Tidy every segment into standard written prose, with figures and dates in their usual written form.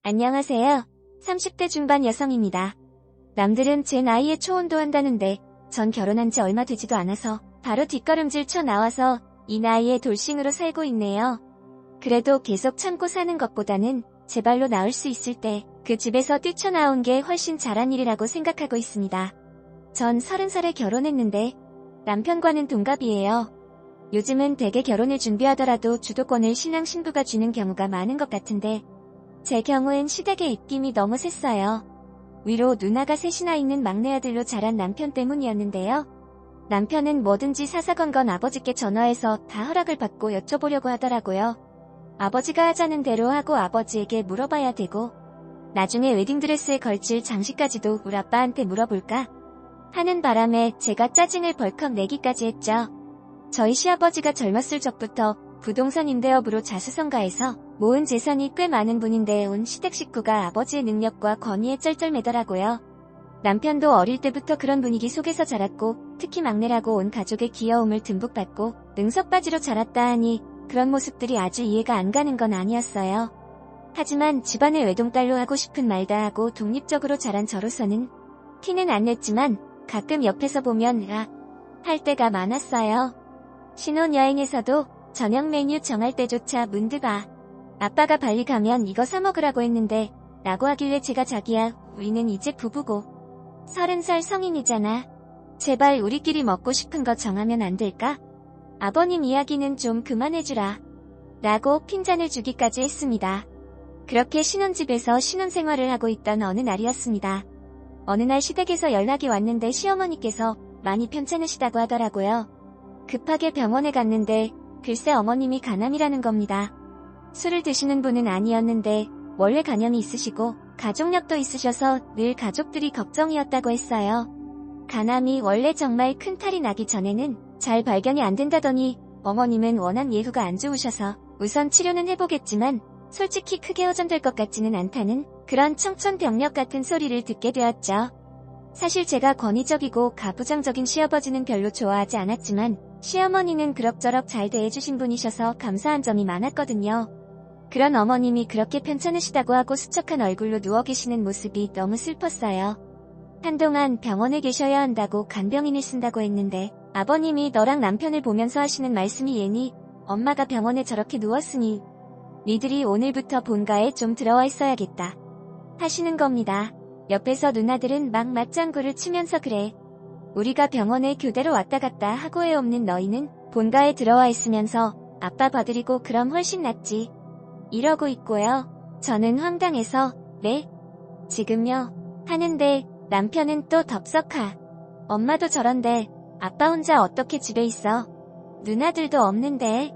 안녕하세요. 30대 중반 여성입니다. 남들은 제 나이에 초혼도 한다는데 전 결혼한 지 얼마 되지도 않아서 바로 뒷걸음질 쳐 나와서 이 나이에 돌싱으로 살고 있네요. 그래도 계속 참고 사는 것보다는 제 발로 나올 수 있을 때 그 집에서 뛰쳐나온 게 훨씬 잘한 일이라고 생각하고 있습니다. 전 30살에 결혼했는데 남편과는 동갑이에요. 요즘은 대개 결혼을 준비하더라도 주도권을 신랑 신부가 쥐는 경우가 많은 것 같은데 제 경우엔 시댁의 입김이 너무 셌어요. 위로 누나가 셋이나 있는 막내 아들로 자란 남편 때문이었는데요. 남편은 뭐든지 사사건건 아버지께 전화해서 다 허락을 받고 여쭤보려고 하더라고요. 아버지가 하자는 대로 하고 아버지에게 물어봐야 되고 나중에 웨딩드레스에 걸칠 장식까지도 우리 아빠한테 물어볼까 하는 바람에 제가 짜증을 벌컥 내기까지 했죠. 저희 시아버지가 젊었을 적부터 부동산 임대업으로 자수성가해서 모은 재산이 꽤 많은 분인데 온 시댁 식구가 아버지의 능력과 권위에 쩔쩔매더라고요. 남편도 어릴 때부터 그런 분위기 속에서 자랐고 특히 막내라고 온 가족의 귀여움을 듬뿍 받고 능석바지로 자랐다 하니 그런 모습들이 아주 이해가 안 가는 건 아니었어요. 하지만 집안을 외동딸로 하고 싶은 말 다 하고 독립적으로 자란 저로서는 티는 안 냈지만 가끔 옆에서 보면 할 때가 많았어요. 신혼여행에서도 저녁 메뉴 정할 때조차 문득 아빠가 발리 가면 이거 사 먹으라고 했는데 라고 하길래 제가 자기야 우리는 이제 부부고 30살 성인이잖아. 제발 우리끼리 먹고 싶은 거 정하면 안 될까? 아버님 이야기는 좀 그만해주라. 라고 핀잔을 주기까지 했습니다. 그렇게 신혼집에서 신혼생활을 하고 있던 어느 날이었습니다. 어느 날 시댁에서 연락이 왔는데 시어머니께서 많이 편찮으시다고 하더라고요. 급하게 병원에 갔는데 글쎄 어머님이 간암이라는 겁니다. 술을 드시는 분은 아니었는데 원래 간염이 있으시고 가족력도 있으셔서 늘 가족들이 걱정이었다고 했어요. 간암이 원래 정말 큰 탈이 나기 전에는 잘 발견이 안 된다더니 어머님은 워낙 예후가 안 좋으셔서 우선 치료는 해보겠지만 솔직히 크게 호전될 것 같지는 않다는 그런 청천벽력 같은 소리를 듣게 되었죠. 사실 제가 권위적이고 가부장적인 시아버지는 별로 좋아하지 않았지만 시어머니는 그럭저럭 잘 대해주신 분이셔서 감사한 점이 많았거든요. 그런 어머님이 그렇게 편찮으시다고 하고 수척한 얼굴로 누워 계시는 모습이 너무 슬펐어요. 한동안 병원에 계셔야 한다고 간병인을 쓴다고 했는데 아버님이 너랑 남편을 보면서 하시는 말씀이 얘니 엄마가 병원에 저렇게 누웠으니 니들이 오늘부터 본가에 좀 들어와 있어야겠다 하시는 겁니다. 옆에서 누나들은 막 맞장구를 치면서 그래. 우리가 병원에 교대로 왔다 갔다 하고 애 없는 너희는 본가에 들어와 있으면서 아빠 봐드리고 그럼 훨씬 낫지. 이러고 있고요. 저는 황당해서 네? 지금요? 하는데 남편은 또 덥석하. 엄마도 저런데 아빠 혼자 어떻게 집에 있어? 누나들도 없는데.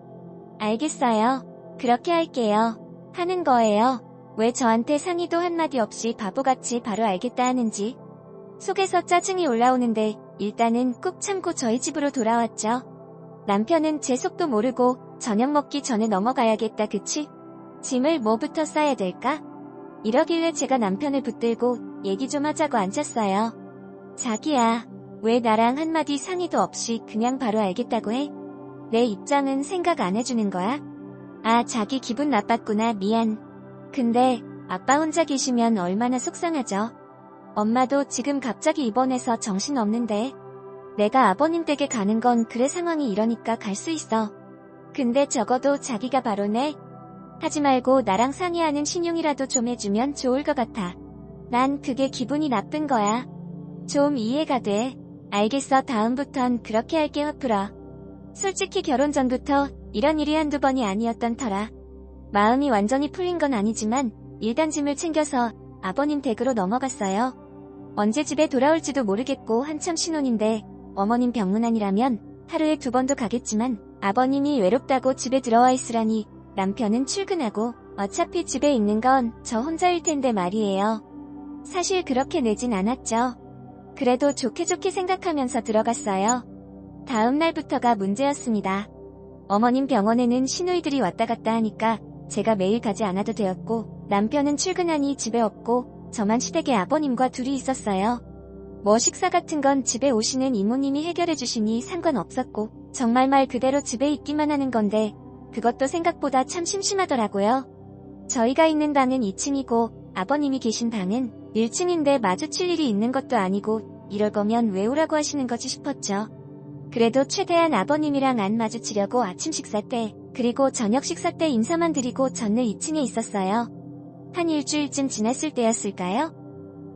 알겠어요. 그렇게 할게요. 하는 거예요. 왜 저한테 상의도 한마디 없이 바보같이 바로 알겠다 하는지. 속에서 짜증이 올라오는데 일단은 꾹 참고 저희 집으로 돌아왔죠. 남편은 제 속도 모르고 저녁 먹기 전에 넘어가야겠다 그치? 짐을 뭐부터 싸야 될까? 이러길래 제가 남편을 붙들고 얘기 좀 하자고 앉혔어요. 자기야, 왜 나랑 한마디 상의도 없이 그냥 바로 알겠다고 해? 내 입장은 생각 안 해주는 거야? 자기 기분 나빴구나 미안. 근데 아빠 혼자 계시면 얼마나 속상하죠? 엄마도 지금 갑자기 입원해서 정신없는데 내가 아버님 댁에 가는 건 그래 상황이 이러니까 갈 수 있어. 근데 적어도 자기가 바로네. 하지 말고 나랑 상의하는 신용이라도 좀 해주면 좋을 것 같아. 난 그게 기분이 나쁜 거야. 좀 이해가 돼. 알겠어 다음부턴 그렇게 할게 화풀어. 솔직히 결혼 전부터 이런 일이 한두 번이 아니었던 터라 마음이 완전히 풀린 건 아니지만 일단 짐을 챙겨서 아버님 댁으로 넘어갔어요. 언제 집에 돌아올지도 모르겠고 한참 신혼인데 어머님 병문안이라면 하루에 2번도 가겠지만 아버님이 외롭다고 집에 들어와 있으라니 남편은 출근하고 어차피 집에 있는 건 저 혼자일 텐데 말이에요. 사실 그렇게 내진 않았죠. 그래도 좋게 생각하면서 들어갔어요. 다음 날부터가 문제였습니다. 어머님 병원에는 시누이들이 왔다 갔다 하니까 제가 매일 가지 않아도 되었고 남편은 출근하니 집에 없고 저만 시댁에 아버님과 둘이 있었어요. 뭐 식사 같은 건 집에 오시는 이모님이 해결해 주시니 상관없었고 정말 말 그대로 집에 있기만 하는 건데 그것도 생각보다 참 심심하더라고요. 저희가 있는 방은 2층이고 아버님이 계신 방은 1층인데 마주칠 일이 있는 것도 아니고 이럴 거면 왜 오라고 하시는 거지 싶었죠. 그래도 최대한 아버님이랑 안 마주치려고 아침 식사 때 그리고 저녁 식사 때 인사만 드리고 전늘 2층에 있었어요. 한 일주일쯤 지났을 때였을까요?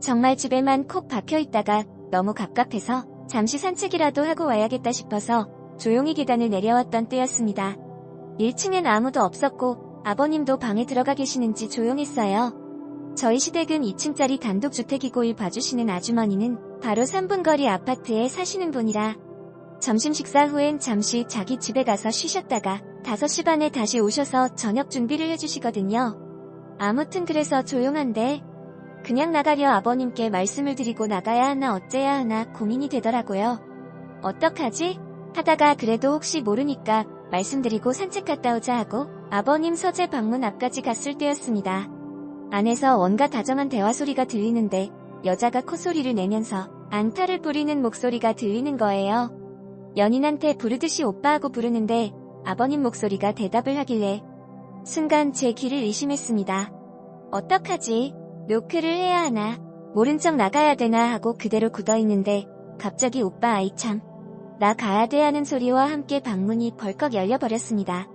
정말 집에만 콕 박혀있다가 너무 갑갑해서 잠시 산책이라도 하고 와야겠다 싶어서 조용히 계단을 내려왔던 때였습니다. 1층엔 아무도 없었고 아버님도 방에 들어가 계시는지 조용했어요. 저희 시댁은 2층짜리 단독주택이고 일 봐주시는 아주머니는 바로 3분 거리 아파트에 사시는 분이라 점심 식사 후엔 잠시 자기 집에 가서 쉬셨다가 5시 반에 다시 오셔서 저녁 준비를 해주시거든요. 아무튼 그래서 조용한데 그냥 나가려 아버님께 말씀을 드리고 나가야 하나 어째야 하나 고민이 되더라고요. 어떡하지? 하다가 그래도 혹시 모르니까 말씀드리고 산책 갔다 오자 하고 아버님 서재 방문 앞까지 갔을 때였습니다. 안에서 온갖 다정한 대화 소리가 들리는데 여자가 콧소리를 내면서 앙탈을 뿌리는 목소리가 들리는 거예요. 연인한테 부르듯이 오빠하고 부르는데 아버님 목소리가 대답을 하길래 순간 제 귀를 의심했습니다. 어떡하지? 노크를 해야 하나? 모른 척 나가야 되나 하고 그대로 굳어있는데 갑자기 오빠 아이 참. 나 가야 돼 하는 소리와 함께 방문이 벌컥 열려버렸습니다.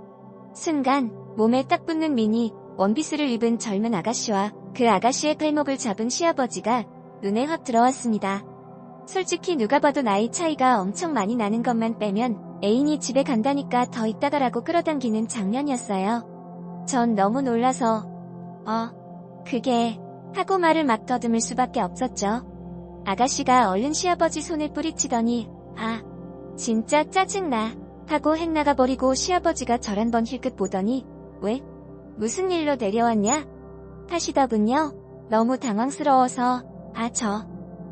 순간 몸에 딱 붙는 미니 원피스를 입은 젊은 아가씨와 그 아가씨의 팔목을 잡은 시아버지가 눈에 확 들어왔습니다. 솔직히 누가 봐도 나이 차이가 엄청 많이 나는 것만 빼면 애인이 집에 간다니까 더 있다가라고 끌어당기는 장면이었어요. 전 너무 놀라서 그게 하고 말을 막 더듬을 수밖에 없었죠. 아가씨가 얼른 시아버지 손을 뿌리치더니 진짜 짜증나 하고 핵 나가버리고 시아버지가 절 한번 힐끗 보더니 왜? 무슨 일로 내려왔냐? 하시더군요. 너무 당황스러워서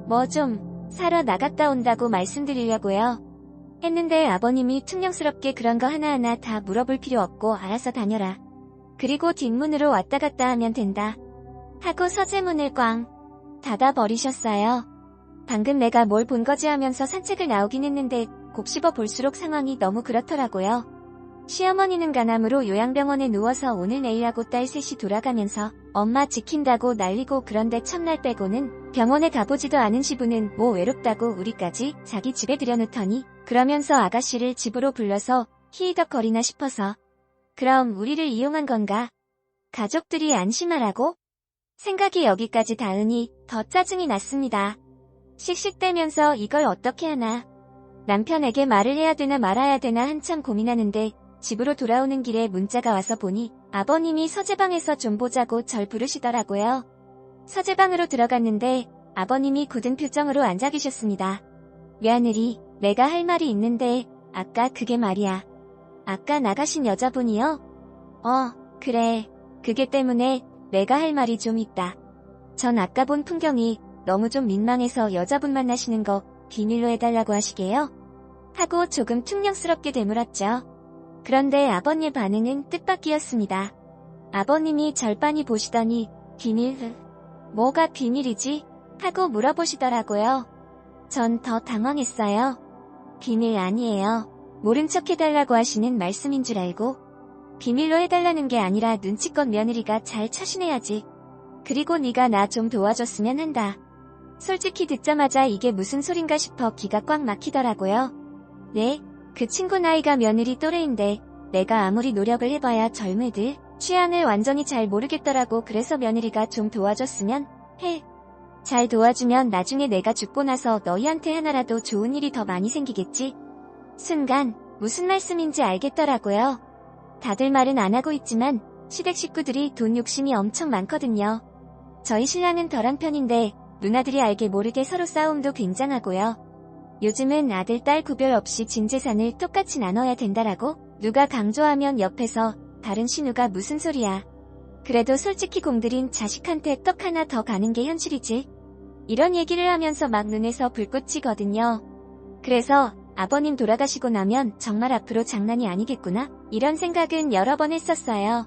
뭐 좀 사러 나갔다 온다고 말씀드리려고요. 했는데 아버님이 퉁명스럽게 그런 거 하나하나 다 물어볼 필요 없고 알아서 다녀라. 그리고 뒷문으로 왔다 갔다 하면 된다. 하고 서재문을 꽝 닫아버리셨어요. 방금 내가 뭘 본 거지 하면서 산책을 나오긴 했는데 곱씹어 볼수록 상황이 너무 그렇더라고요. 시어머니는 간암으로 요양병원에 누워서 오늘 내일 하고 딸 셋이 돌아가면서 엄마 지킨다고 난리고 그런데 첫날 빼고는 병원에 가보지도 않은 시부는 뭐 외롭다고 우리까지 자기 집에 들여놓더니 그러면서 아가씨를 집으로 불러서 히히덕거리나 싶어서 그럼 우리를 이용한 건가? 가족들이 안심하라고? 생각이 여기까지 닿으니 더 짜증이 났습니다. 씩씩대면서 이걸 어떻게 하나. 남편에게 말을 해야 되나 말아야 되나 한참 고민하는데 집으로 돌아오는 길에 문자가 와서 보니 아버님이 서재방에서 좀 보자고 절 부르시더라고요. 서재방으로 들어갔는데 아버님이 굳은 표정으로 앉아 계셨습니다. 며느리, 내가 할 말이 있는데 아까 그게 말이야. 아까 나가신 여자분이요? 그래. 그게 때문에 내가 할 말이 좀 있다. 전 아까 본 풍경이 너무 좀 민망해서 여자분 만나시는 거 비밀로 해달라고 하시게요? 하고 조금 퉁명스럽게 되물었죠. 그런데 아버님 반응은 뜻밖이었습니다. 아버님이 절 빤히 보시더니 비밀? 뭐가 비밀이지? 하고 물어보시더라고요. 전 더 당황했어요. 비밀 아니에요. 모른 척 해달라고 하시는 말씀인 줄 알고 비밀로 해달라는 게 아니라 눈치껏 며느리가 잘 처신해야지. 그리고 네가 나 좀 도와줬으면 한다. 솔직히 듣자마자 이게 무슨 소린가 싶어 기가 꽉 막히더라고요. 네? 그 친구 나이가 며느리 또래인데 내가 아무리 노력을 해봐야 젊은이들 취향을 완전히 잘 모르겠더라고. 그래서 며느리가 좀 도와줬으면 해. 잘 도와주면 나중에 내가 죽고 나서 너희한테 하나라도 좋은 일이 더 많이 생기겠지. 순간 무슨 말씀인지 알겠더라고요. 다들 말은 안 하고 있지만 시댁 식구들이 돈 욕심이 엄청 많거든요. 저희 신랑은 덜한 편인데 누나들이 알게 모르게 서로 싸움도 굉장하고요. 요즘은 아들 딸 구별 없이 진 재산을 똑같이 나눠야 된다라고 누가 강조하면 옆에서 다른 신우가 무슨 소리야. 그래도 솔직히 공들인 자식한테 떡 하나 더 가는 게 현실이지. 이런 얘기를 하면서 막 눈에서 불꽃이거든요. 그래서 아버님 돌아가시고 나면 정말 앞으로 장난이 아니겠구나 이런 생각은 여러 번 했었어요.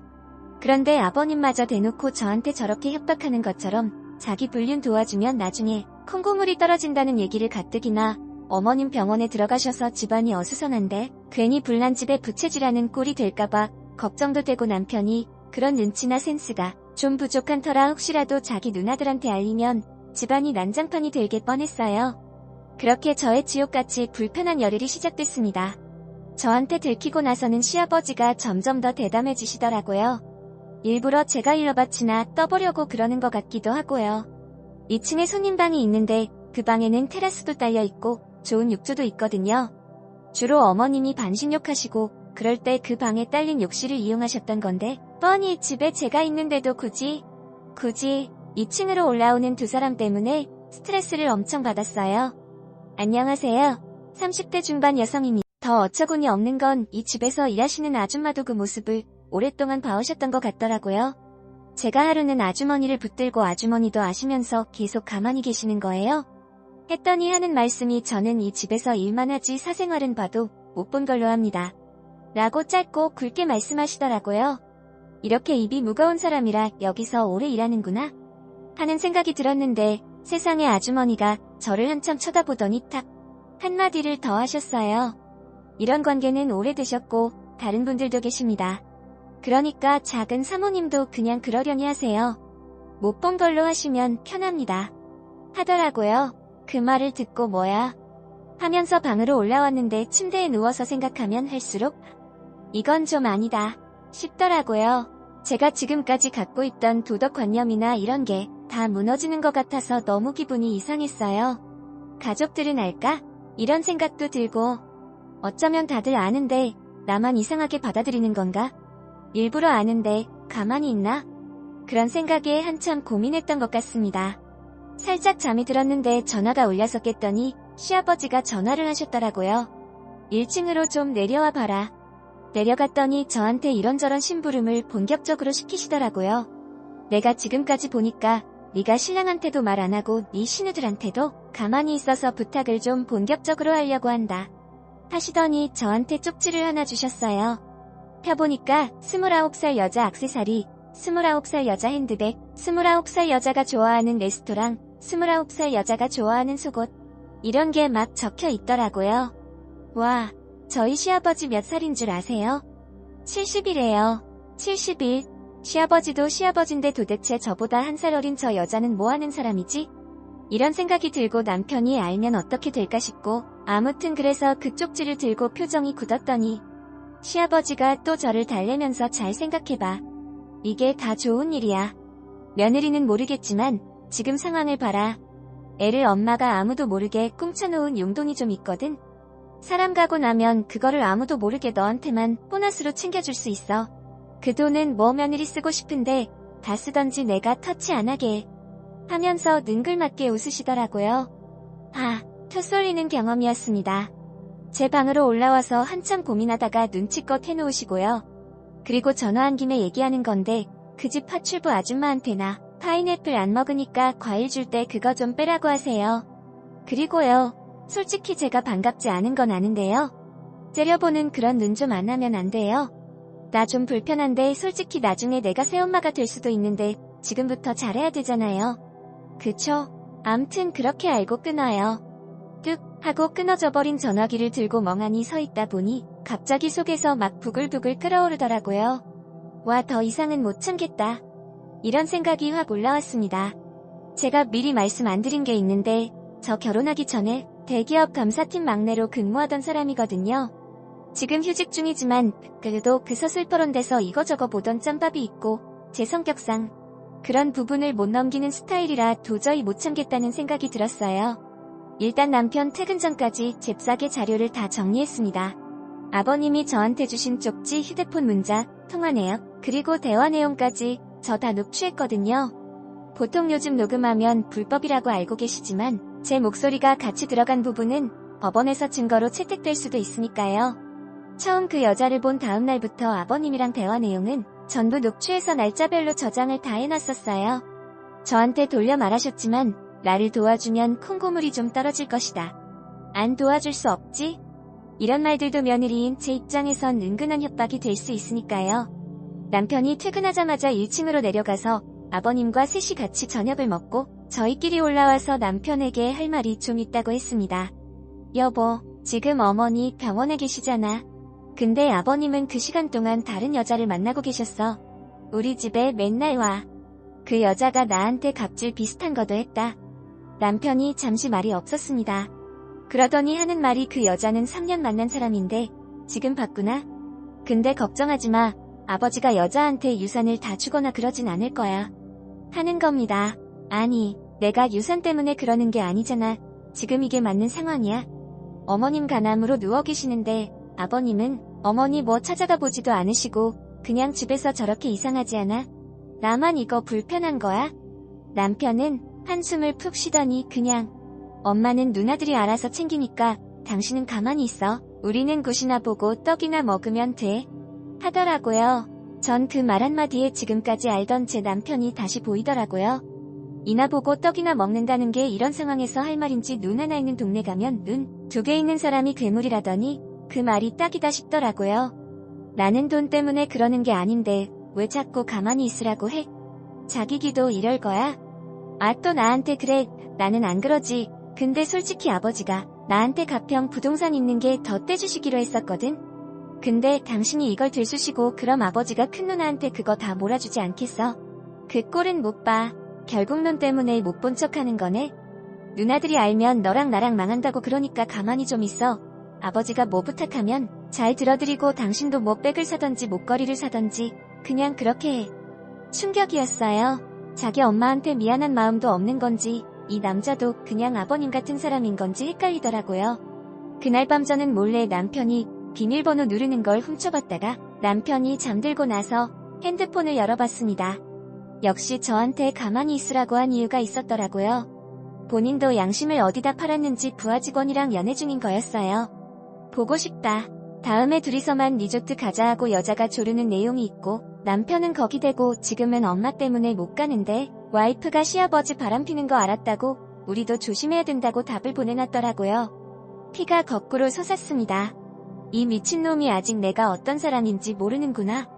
그런데 아버님마저 대놓고 저한테 저렇게 협박하는 것처럼 자기 불륜 도와주면 나중에 콩고물이 떨어진다는 얘기를 가뜩이나 어머님 병원에 들어가셔서 집안이 어수선한데 괜히 불난 집에 부채질하는 꼴이 될까봐 걱정도 되고 남편이 그런 눈치나 센스가 좀 부족한 터라 혹시라도 자기 누나들한테 알리면 집안이 난장판이 되게 뻔했어요. 그렇게 저의 지옥같이 불편한 열흘이 시작됐습니다. 저한테 들키고 나서는 시아버지가 점점 더 대담해지시더라고요. 일부러 제가 일러바치나 떠보려고 그러는 것 같기도 하고요. 2층에 손님방이 있는데 그 방에는 테라스도 딸려있고 좋은 욕조도 있거든요. 주로 어머님이 반신욕하시고 그럴 때 그 방에 딸린 욕실을 이용하셨던 건데 뻔히 집에 제가 있는데도 굳이 2층으로 올라오는 두 사람 때문에 스트레스를 엄청 받았어요. 안녕하세요. 30대 중반 여성입니다. 더 어처구니 없는 건 이 집에서 일하시는 아줌마도 그 모습을 오랫동안 봐오셨던 것 같더라고요. 제가 하루는 아주머니를 붙들고 아주머니도 아시면서 계속 가만히 계시는 거예요. 했더니 하는 말씀이 저는 이 집에서 일만 하지 사생활은 봐도 못 본 걸로 합니다. 라고 짧고 굵게 말씀하시더라고요. 이렇게 입이 무거운 사람이라 여기서 오래 일하는구나 하는 생각이 들었는데 세상에 아주머니가 저를 한참 쳐다보더니 탁 한마디를 더 하셨어요. 이런 관계는 오래되셨고 다른 분들도 계십니다. 그러니까 작은 사모님도 그냥 그러려니 하세요. 못 본 걸로 하시면 편합니다. 하더라고요. 그 말을 듣고 뭐야 하면서 방으로 올라왔는데 침대에 누워서 생각하면 할수록 이건 좀 아니다 싶더라고요. 제가 지금까지 갖고 있던 도덕관념이나 이런 게 다 무너지는 것 같아서 너무 기분이 이상했어요. 가족들은 알까? 이런 생각도 들고 어쩌면 다들 아는데 나만 이상하게 받아들이는 건가? 일부러 아는데 가만히 있나? 그런 생각에 한참 고민했던 것 같습니다. 살짝 잠이 들었는데 전화가 울려서 깼더니 시아버지가 전화를 하셨더라고요. 1층으로 좀 내려와 봐라. 내려갔더니 저한테 이런저런 심부름을 본격적으로 시키시더라고요. 내가 지금까지 보니까 네가 신랑한테도 말 안 하고 네 시누들한테도 가만히 있어서 부탁을 좀 본격적으로 하려고 한다. 하시더니 저한테 쪽지를 하나 주셨어요. 펴보니까 29살 여자 액세서리, 29살 여자 핸드백, 29살 여자가 좋아하는 레스토랑, 29살 여자가 좋아하는 속옷 이런 게 막 적혀 있더라고요. 와, 저희 시아버지 몇 살인 줄 아세요? 70이래요. 71. 시아버지도 시아버진데 도대체 저보다 한 살 어린 저 여자는 뭐 하는 사람이지? 이런 생각이 들고 남편이 알면 어떻게 될까 싶고 아무튼 그래서 그 쪽지를 들고 표정이 굳었더니 시아버지가 또 저를 달래면서 잘 생각해봐. 이게 다 좋은 일이야. 며느리는 모르겠지만 지금 상황을 봐라. 애를 엄마가 아무도 모르게 꿍쳐놓은 용돈이 좀 있거든. 사람 가고 나면 그거를 아무도 모르게 너한테만 보너스로 챙겨줄 수 있어. 그 돈은 뭐 며느리 쓰고 싶은데 다 쓰던지 내가 터치 안 하게 하면서 능글맞게 웃으시더라고요. 표 쏠리는 경험이었습니다. 제 방으로 올라와서 한참 고민하다가 눈치껏 해놓으시고요. 그리고 전화한 김에 얘기하는 건데 그 집 파출부 아줌마한테나 파인애플 안 먹으니까 과일 줄 때 그거 좀 빼라고 하세요. 그리고요. 솔직히 제가 반갑지 않은 건 아는데요. 째려보는 그런 눈 좀 안 하면 안 돼요. 나 좀 불편한데 솔직히 나중에 내가 새엄마가 될 수도 있는데 지금부터 잘해야 되잖아요. 그쵸? 암튼 그렇게 알고 끊어요. 뚝 하고 끊어져 버린 전화기를 들고 멍하니 서 있다 보니 갑자기 속에서 막 부글부글 끓어오르더라고요. 와, 더 이상은 못 참겠다. 이런 생각이 확 올라왔습니다. 제가 미리 말씀 안 드린 게 있는데 저 결혼하기 전에 대기업 감사팀 막내로 근무하던 사람이거든요. 지금 휴직 중이지만 그래도 그 서슬퍼런 데서 이거저거 보던 짬밥이 있고 제 성격상 그런 부분을 못 넘기는 스타일이라 도저히 못 참겠다는 생각이 들었어요. 일단 남편 퇴근 전까지 잽싸게 자료를 다 정리했습니다. 아버님이 저한테 주신 쪽지, 휴대폰 문자, 통화 내역, 그리고 대화 내용까지 저 다 녹취했거든요. 보통 요즘 녹음하면 불법이라고 알고 계시지만 제 목소리가 같이 들어간 부분은 법원에서 증거로 채택될 수도 있으니까요. 처음 그 여자를 본 다음 날부터 아버님이랑 대화 내용은 전부 녹취해서 날짜별로 저장을 다 해놨었어요. 저한테 돌려 말하셨지만 나를 도와주면 콩고물이 좀 떨어질 것이다. 안 도와줄 수 없지? 이런 말들도 며느리인 제 입장에선 은근한 협박이 될 수 있으니까요. 남편이 퇴근하자마자 1층으로 내려가서 아버님과 셋이 같이 저녁을 먹고 저희끼리 올라와서 남편에게 할 말이 좀 있다고 했습니다. 여보, 지금 어머니 병원에 계시잖아. 근데 아버님은 그 시간 동안 다른 여자를 만나고 계셨어. 우리 집에 맨날 와. 그 여자가 나한테 갑질 비슷한 거도 했다. 남편이 잠시 말이 없었습니다. 그러더니 하는 말이 그 여자는 3년 만난 사람인데 지금 바꾸나? 근데 걱정하지 마. 아버지가 여자한테 유산을 다 주거나 그러진 않을 거야. 하는 겁니다. 아니, 내가 유산 때문에 그러는 게 아니잖아. 지금 이게 맞는 상황이야. 어머님 간암으로 누워 계시는데 아버님은 어머니 뭐 찾아가 보지도 않으시고 그냥 집에서 저렇게 이상하지 않아? 나만 이거 불편한 거야? 남편은 한숨을 푹 쉬더니 그냥 엄마는 누나들이 알아서 챙기니까 당신은 가만히 있어. 우리는 굿이나 보고 떡이나 먹으면 돼. 하더라고요. 전 그 말 한마디에 지금까지 알던 제 남편이 다시 보이더라고요. 이나 보고 떡이나 먹는다는 게 이런 상황에서 할 말인지 눈 하나 있는 동네 가면 눈 2개 있는 사람이 괴물이라더니 그 말이 딱이다 싶더라고요. 나는 돈 때문에 그러는 게 아닌데 왜 자꾸 가만히 있으라고 해? 자기 기도 이럴 거야? 아, 또 나한테 그래. 나는 안 그러지. 근데 솔직히 아버지가 나한테 가평 부동산 있는 게 더 떼주시기로 했었거든. 근데 당신이 이걸 들쑤시고 그럼 아버지가 큰 누나한테 그거 다 몰아주지 않겠어? 그 꼴은 못 봐. 결국 넌 때문에 못 본 척하는 거네. 누나들이 알면 너랑 나랑 망한다고. 그러니까 가만히 좀 있어. 아버지가 뭐 부탁하면 잘 들어드리고 당신도 뭐 백을 사던지 목걸이를 사던지 그냥 그렇게 해. 충격이었어요. 자기 엄마한테 미안한 마음도 없는 건지 이 남자도 그냥 아버님 같은 사람인 건지 헷갈리더라고요. 그날 밤 저는 몰래 남편이 비밀번호 누르는 걸 훔쳐봤다가 남편이 잠들고 나서 핸드폰을 열어봤습니다. 역시 저한테 가만히 있으라고 한 이유가 있었더라고요. 본인도 양심을 어디다 팔았는지 부하 직원이랑 연애 중인 거였어요. 보고 싶다. 다음에 둘이서만 리조트 가자 하고 여자가 조르는 내용이 있고 남편은 거기 대고 지금은 엄마 때문에 못 가는데 와이프가 시아버지 바람피는 거 알았다고 우리도 조심해야 된다고 답을 보내놨더라고요. 피가 거꾸로 솟았습니다. 이 미친놈이 아직 내가 어떤 사람인지 모르는구나.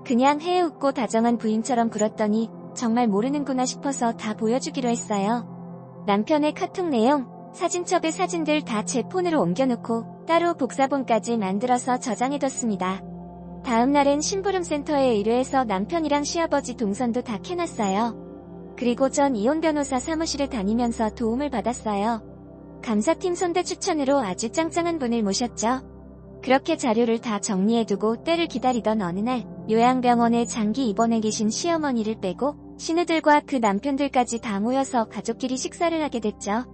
그냥 해웃고 다정한 부인처럼 굴었더니 정말 모르는구나 싶어서 다 보여주기로 했어요. 남편의 카톡 내용, 사진첩의 사진들 다 제 폰으로 옮겨놓고 따로 복사본까지 만들어서 저장해뒀습니다. 다음날엔 심부름센터에 의뢰해서 남편이랑 시아버지 동선도 다 캐놨어요. 그리고 전 이혼 변호사 사무실에 다니면서 도움을 받았어요. 감사팀 선대 추천으로 아주 짱짱한 분을 모셨죠. 그렇게 자료를 다 정리해두고 때를 기다리던 어느 날 요양병원에 장기 입원해 계신 시어머니를 빼고 신우들과 그 남편들까지 다 모여서 가족끼리 식사를 하게 됐죠.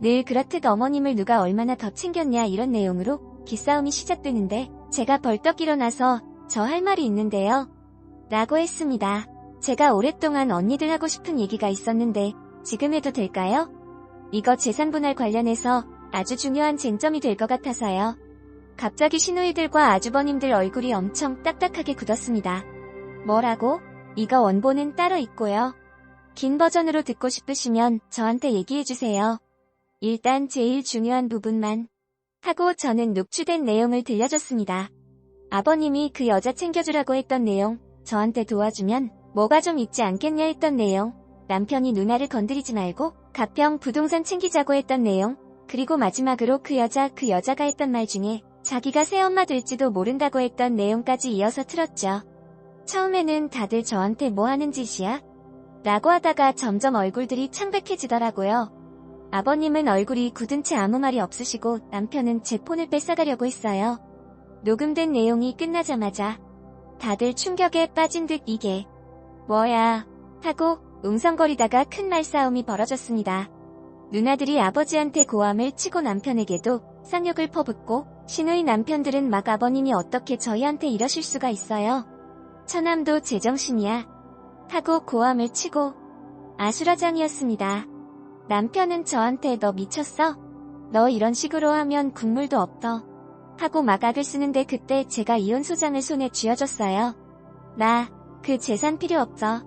늘 그렇듯 어머님을 누가 얼마나 더 챙겼냐 이런 내용으로 기싸움이 시작되는데 제가 벌떡 일어나서 저 할 말이 있는데요. 라고 했습니다. 제가 오랫동안 언니들 하고 싶은 얘기가 있었는데 지금 해도 될까요? 이거 재산분할 관련해서 아주 중요한 쟁점이 될 것 같아서요. 갑자기 시누이들과 아주버님들 얼굴이 엄청 딱딱하게 굳었습니다. 뭐라고? 이거 원본은 따로 있고요. 긴 버전으로 듣고 싶으시면 저한테 얘기해주세요. 일단 제일 중요한 부분만 하고 저는 녹취된 내용을 들려줬습니다. 아버님이 그 여자 챙겨주라고 했던 내용, 저한테 도와주면 뭐가 좀 있지 않겠냐 했던 내용, 남편이 누나를 건드리지 말고 가평 부동산 챙기자고 했던 내용, 그리고 마지막으로 그 여자가 했던 말 중에 자기가 새엄마 될지도 모른다고 했던 내용까지 이어서 틀었죠. 처음에는 다들 저한테 뭐 하는 짓이야? 라고 하다가 점점 얼굴들이 창백해지더라고요. 아버님은 얼굴이 굳은 채 아무 말이 없으시고 남편은 제 폰을 뺏어가려고 했어요. 녹음된 내용이 끝나자마자 다들 충격에 빠진 듯 이게 뭐야 하고 웅성거리다가 큰 말싸움이 벌어졌습니다. 누나들이 아버지한테 고함을 치고 남편에게도 쌍욕을 퍼붓고 시누이 남편들은 막 아버님이 어떻게 저희한테 이러실 수가 있어요. 처남도 제정신이야 하고 고함을 치고 아수라장이었습니다. 남편은 저한테 너 미쳤어? 너 이런 식으로 하면 국물도 없어 하고 막 악을 쓰는데 그때 제가 이혼 소장을 손에 쥐어줬어요. 나 그 재산 필요 없어.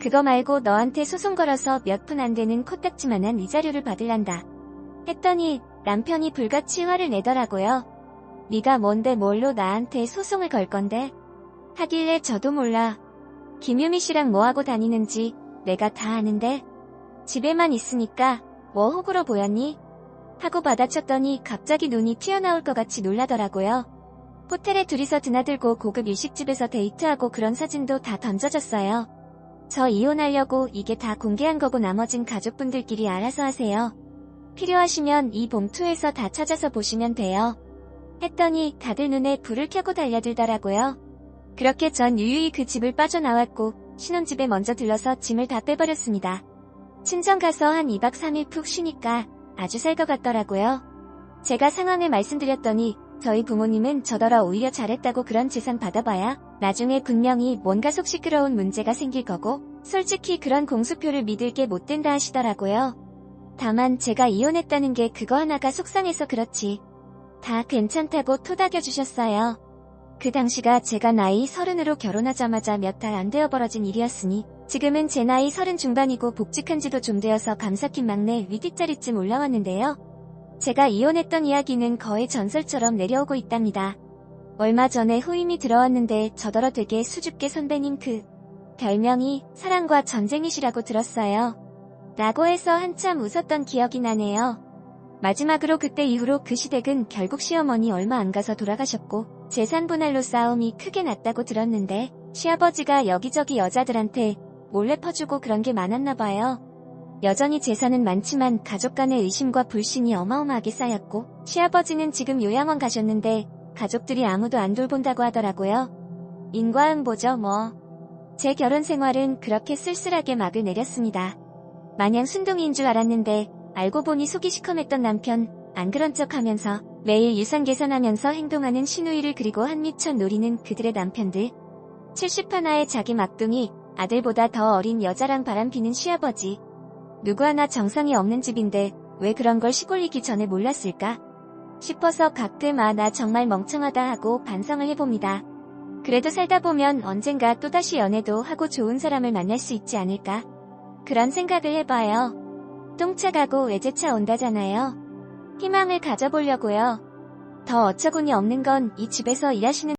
그거 말고 너한테 소송 걸어서 몇 푼 안 되는 코딱지만한 위자료를 받을란다. 했더니 남편이 불같이 화를 내더라고요. 네가 뭔데 뭘로 나한테 소송을 걸 건데? 하길래 저도 몰라. 김유미 씨랑 뭐하고 다니는지 내가 다 아는데 집에만 있으니까 뭐 호구로 보였니? 하고 받아쳤더니 갑자기 눈이 튀어나올 것 같이 놀라더라고요. 호텔에 둘이서 드나들고 고급 일식집에서 데이트하고 그런 사진도 다 던져졌어요. 저 이혼하려고 이게 다 공개한 거고 나머진 가족분들끼리 알아서 하세요. 필요하시면 이 봉투에서 다 찾아서 보시면 돼요. 했더니 다들 눈에 불을 켜고 달려들더라고요. 그렇게 전 유유히 그 집을 빠져나왔고 신혼집에 먼저 들러서 짐을 다 빼버렸습니다. 친정 가서 한 2박 3일 푹 쉬니까 아주 살 것 같더라고요. 제가 상황을 말씀드렸더니 저희 부모님은 저더러 오히려 잘했다고 그런 재산 받아봐야 나중에 분명히 뭔가 속 시끄러운 문제가 생길 거고 솔직히 그런 공수표를 믿을 게 못 된다 하시더라고요. 다만 제가 이혼했다는 게 그거 하나가 속상해서 그렇지 다 괜찮다고 토닥여 주셨어요. 그 당시가 제가 나이 30으로 결혼하자마자 몇 달 안 되어 벌어진 일이었으니 지금은 제 나이 30 중반이고 복직한 지도 좀 되어서 감사킨 막내 윗뒷자리쯤 올라왔는데요. 제가 이혼했던 이야기는 거의 전설처럼 내려오고 있답니다. 얼마 전에 후임이 들어왔는데 저더러 되게 수줍게 선배님 그 별명이 사랑과 전쟁이시라고 들었어요. 라고 해서 한참 웃었던 기억이 나네요. 마지막으로 그때 이후로 그 시댁은 결국 시어머니 얼마 안 가서 돌아가셨고 재산 분할로 싸움이 크게 났다고 들었는데 시아버지가 여기저기 여자들한테 몰래 퍼주고 그런 게 많았나 봐요. 여전히 재산은 많지만 가족 간의 의심과 불신이 어마어마하게 쌓였고 시아버지는 지금 요양원 가셨는데 가족들이 아무도 안 돌본다고 하더라고요. 인과응보죠 뭐. 제 결혼 생활은 그렇게 쓸쓸하게 막을 내렸습니다. 마냥 순둥이인 줄 알았는데 알고 보니 속이 시커맸던 남편, 안 그런 척 하면서 매일 유산 계산하면서 행동하는 시누이를 그리고 한미천 노리는 그들의 남편들. 71의 자기 막둥이, 아들보다 더 어린 여자랑 바람피는 시아버지. 누구 하나 정상이 없는 집인데 왜 그런 걸 시골리기 전에 몰랐을까 싶어서 가끔 나 정말 멍청하다 하고 반성을 해봅니다. 그래도 살다 보면 언젠가 또다시 연애도 하고 좋은 사람을 만날 수 있지 않을까? 그런 생각을 해봐요. 똥차 가고 외제차 온다잖아요. 희망을 가져보려고요. 더 어처구니 없는 건 이 집에서 일하시는